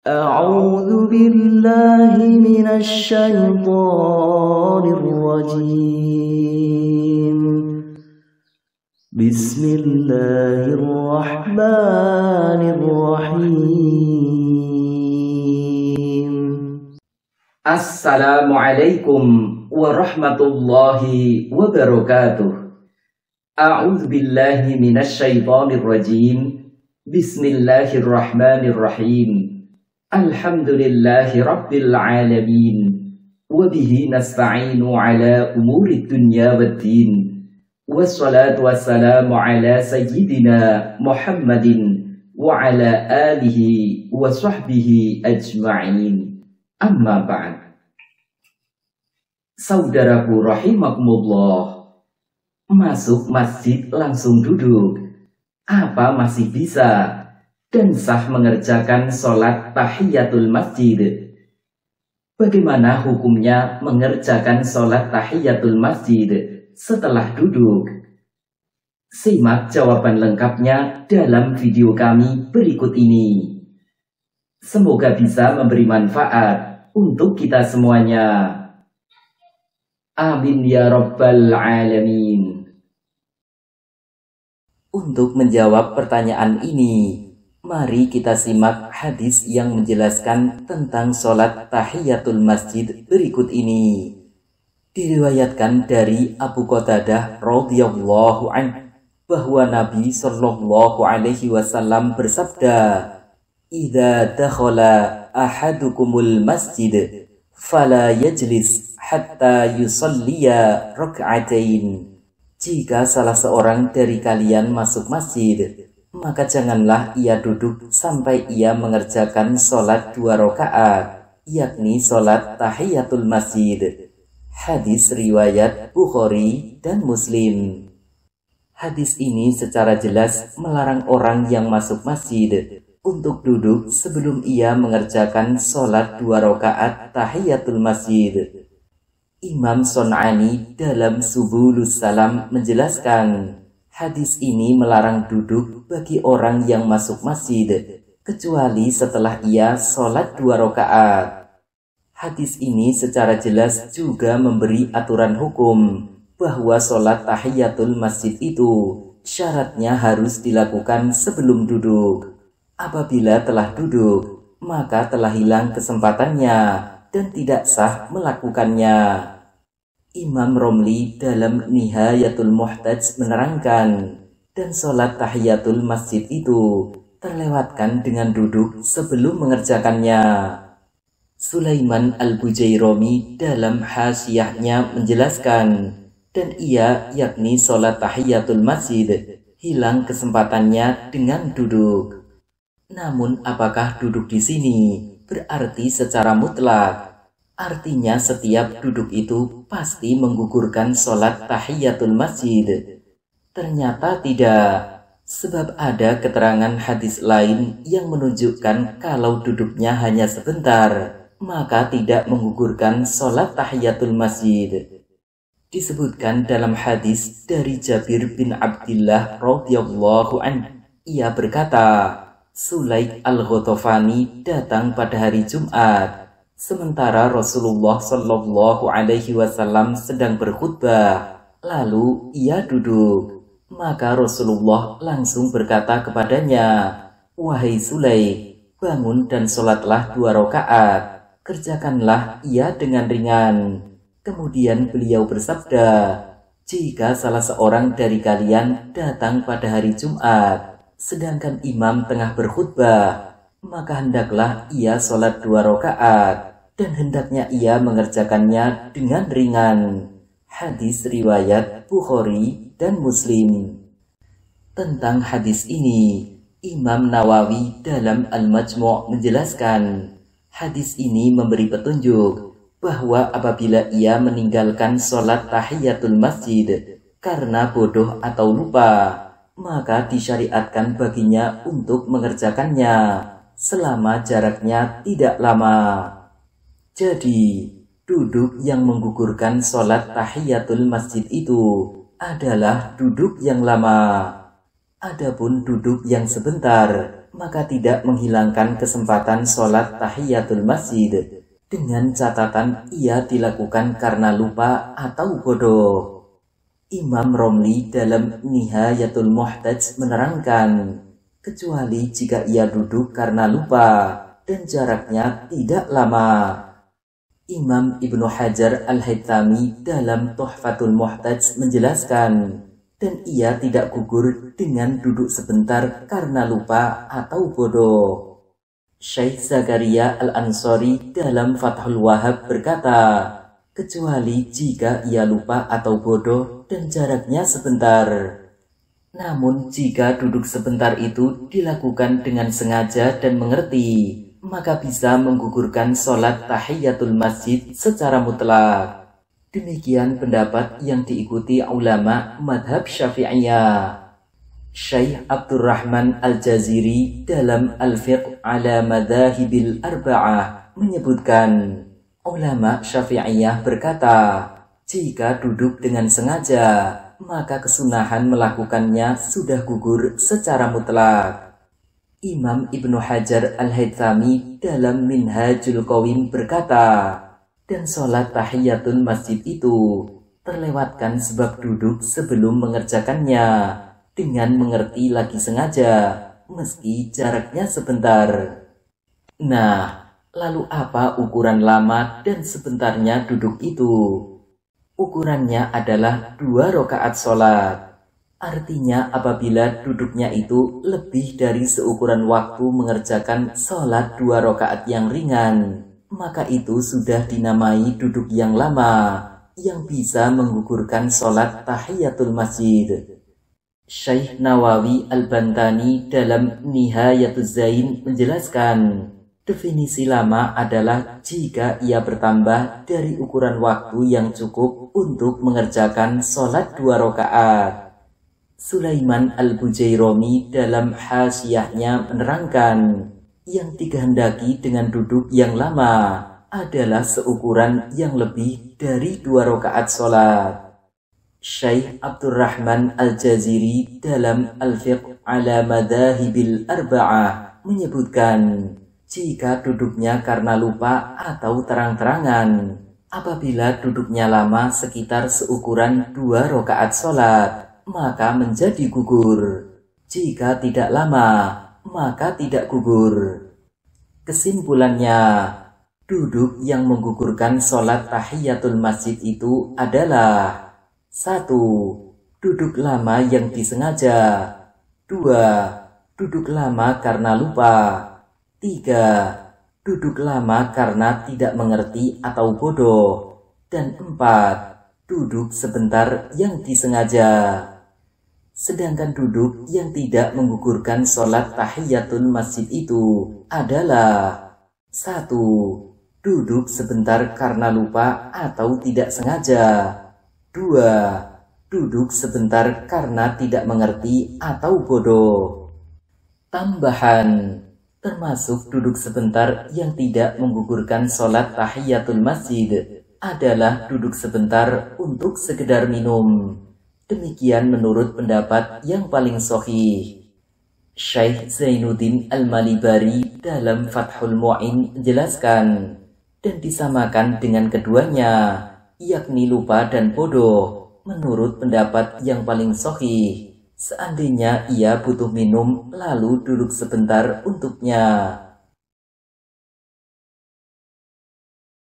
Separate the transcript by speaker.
Speaker 1: أعوذ بالله من الشيطان الرجيم بسم الله الرحمن الرحيم
Speaker 2: Assalamualaikum warahmatullahi wabarakatuh. A'udzu billahi minasyaitonir rajim. Bismillahirrahmanirrahim. Alhamdulillahi rabbil alamin. Wa bihi nasta'inu ala umurid dunya waddin. Wassalatu wassalamu ala sayyidina Muhammadin wa ala alihi wa sahbihi ajma'in. Amma ba'd. Saudaraku rahimakumullah, masuk masjid langsung duduk, apa masih bisa dan sah mengerjakan sholat tahiyatul masjid? Bagaimana hukumnya mengerjakan sholat tahiyatul masjid setelah duduk? Simak jawaban lengkapnya dalam video kami berikut ini. Semoga bisa memberi manfaat untuk kita semuanya. Amin ya rabbal alamin. Untuk menjawab pertanyaan ini, mari kita simak hadis yang menjelaskan tentang sholat tahiyatul masjid berikut ini. Diriwayatkan dari Abu Qatadah radhiyallahu anhu bahwa Nabi Shallallahu alaihi wasallam bersabda, "Idza dakhala ahadukumul masjid fala yajlis hatta yusalliya rak'atain." Jika salah seorang dari kalian masuk masjid, maka janganlah ia duduk sampai ia mengerjakan sholat 2 rakaat, yakni sholat tahiyatul masjid. Hadis riwayat Bukhari dan Muslim. Hadis ini secara jelas melarang orang yang masuk masjid untuk duduk sebelum ia mengerjakan sholat 2 rakaat tahiyatul masjid. Imam Son'ani dalam Subulus Salam menjelaskan, hadis ini melarang duduk bagi orang yang masuk masjid, kecuali setelah ia sholat 2 rakaat. Hadis ini secara jelas juga memberi aturan hukum bahwa sholat tahiyatul masjid itu syaratnya harus dilakukan sebelum duduk. Apabila telah duduk, maka telah hilang kesempatannya dan tidak sah melakukannya. Imam Romli dalam Nihayatul Muhtaj menerangkan, dan sholat tahiyatul masjid itu terlewatkan dengan duduk sebelum mengerjakannya. Sulaiman Al-Bujairami dalam hasyiahnya menjelaskan, dan ia yakni sholat tahiyatul masjid hilang kesempatannya dengan duduk. Namun apakah duduk di sini berarti secara mutlak? Artinya setiap duduk itu pasti menggugurkan sholat tahiyatul masjid? Ternyata tidak, sebab ada keterangan hadis lain yang menunjukkan kalau duduknya hanya sebentar, maka tidak menggugurkan sholat tahiyatul masjid. Disebutkan dalam hadis dari Jabir bin Abdillah radhiyallahu anhu, ia berkata, Sulaik al-Ghatafani datang pada hari Jumat, sementara Rasulullah Shallallahu alaihi wasallam sedang berkhutbah, lalu ia duduk. Maka Rasulullah langsung berkata kepadanya, "Wahai Sulaik, bangun dan sholatlah 2 rakaat, kerjakanlah ia dengan ringan." Kemudian beliau bersabda, "Jika salah seorang dari kalian datang pada hari Jumat, sedangkan imam tengah berkhutbah, maka hendaklah ia sholat 2 rakaat, dan hendaknya ia mengerjakannya dengan ringan." Hadis riwayat Bukhari dan Muslim. Tentang hadis ini, Imam Nawawi dalam Al-Majmu' menjelaskan, hadis ini memberi petunjuk bahwa apabila ia meninggalkan sholat tahiyatul masjid karena bodoh atau lupa, maka disyariatkan baginya untuk mengerjakannya selama jaraknya tidak lama. Jadi, duduk yang menggugurkan sholat tahiyatul masjid itu adalah duduk yang lama. Adapun duduk yang sebentar, maka tidak menghilangkan kesempatan sholat tahiyatul masjid, dengan catatan ia dilakukan karena lupa atau bodoh. Imam Romli dalam Nihayatul Muhtaj menerangkan, kecuali jika ia duduk karena lupa dan jaraknya tidak lama. Imam Ibnu Hajar Al-Haythami dalam Tuhfatul Muhtaj menjelaskan, dan ia tidak gugur dengan duduk sebentar karena lupa atau bodoh. Syekh Zakaria Al-Ansari dalam Fathul Wahhab berkata, kecuali jika ia lupa atau bodoh dan jaraknya sebentar. Namun jika duduk sebentar itu dilakukan dengan sengaja dan mengerti, maka bisa menggugurkan sholat tahiyatul masjid secara mutlak. Demikian pendapat yang diikuti ulama madhab Syafi'iyah. Syekh Abdurrahman Al-Jaziri dalam Al-Fiqh ala Madhahibil Arba'ah menyebutkan, ulama Syafi'iyah berkata, jika duduk dengan sengaja, maka kesunahan melakukannya sudah gugur secara mutlak. Imam Ibnu Hajar Al-Haythami dalam Minhajul Qawim berkata, dan sholat tahiyatul masjid itu terlewatkan sebab duduk sebelum mengerjakannya, dengan mengerti lagi sengaja, meski jaraknya sebentar. Nah, lalu apa ukuran lama dan sebentarnya duduk itu? Ukurannya adalah 2 rakaat sholat. Artinya apabila duduknya itu lebih dari seukuran waktu mengerjakan sholat 2 rakaat yang ringan, maka itu sudah dinamai duduk yang lama, yang bisa menggugurkan sholat tahiyatul masjid. Syekh Nawawi Al-Bantani dalam Nihayatuz Zain menjelaskan, definisi lama adalah jika ia bertambah dari ukuran waktu yang cukup untuk mengerjakan sholat 2 rakaat. Sulaiman Al-Bujairomi dalam Hasyiahnya menerangkan, yang dikehendaki dengan duduk yang lama adalah seukuran yang lebih dari 2 rakaat sholat. Syekh Abdurrahman Al-Jaziri dalam Al-Fiqh ala Madhahibil Arba'ah menyebutkan, jika duduknya karena lupa atau terang-terangan, apabila duduknya lama sekitar seukuran 2 rakaat sholat, maka menjadi gugur. Jika tidak lama, maka tidak gugur. Kesimpulannya, duduk yang menggugurkan sholat tahiyatul masjid itu adalah: 1. Duduk lama yang disengaja. 2. Duduk lama karena lupa. 3. Duduk lama karena tidak mengerti atau bodoh. Dan 4. Duduk sebentar yang disengaja. Sedangkan duduk yang tidak menggugurkan sholat tahiyatul masjid itu adalah: 1. Duduk sebentar karena lupa atau tidak sengaja. 2. Duduk sebentar karena tidak mengerti atau bodoh. Tambahan, termasuk duduk sebentar yang tidak menggugurkan sholat tahiyatul masjid adalah duduk sebentar untuk sekedar minum. Demikian menurut pendapat yang paling sahih. Syekh Zainuddin Al-Malibari dalam Fathul Mu'in menjelaskan, dan disamakan dengan keduanya, yakni lupa dan bodoh, menurut pendapat yang paling sahih. Seandainya ia butuh minum lalu duduk sebentar untuknya,